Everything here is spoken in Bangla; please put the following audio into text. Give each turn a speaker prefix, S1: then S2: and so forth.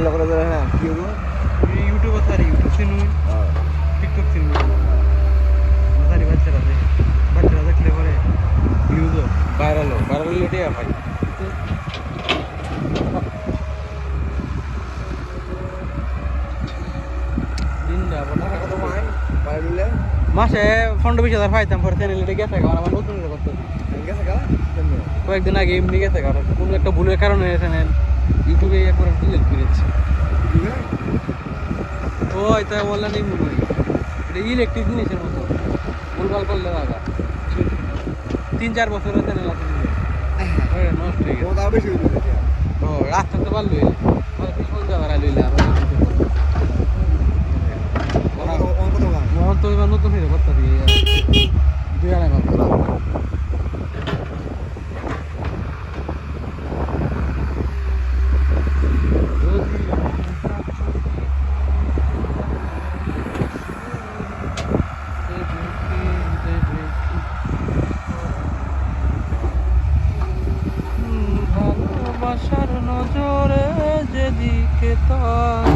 S1: ভিডিও করে দেয় না কি হলো
S2: ইউটিউব আছে আর ইউটিউব চিনু টিকটক চিনু মাথারি বাচ্চারা দেখলে পরে ভিউজ ভাইরাল লেটে ভাই মাসে 15-20 হাজার পাইতাম পরে চ্যানেলটা গেছে আমার নতুন করতে কয়েকদিন আগে এমনি গেছে কারণ কোনো একটা ভুলের কারণে চ্যানেল ইউটিউবে একবার ডিলিট করেছে ও এটা বললেন এই মনে হয় এটা ইলেকট্রিক জিনিসের মতো ভুলভাল করলে দাদা 3-4 বছরের চ্যানেল আছে নষ্ট হয়ে গেছে ও রাস্তা তো পারলো পিছন যাবার লইলে আর মোহন তো এবার নতুন হয়ে করতে দিয়ে 2 আড়াই মাস ভালোবাসার নজরে যেদিকে তার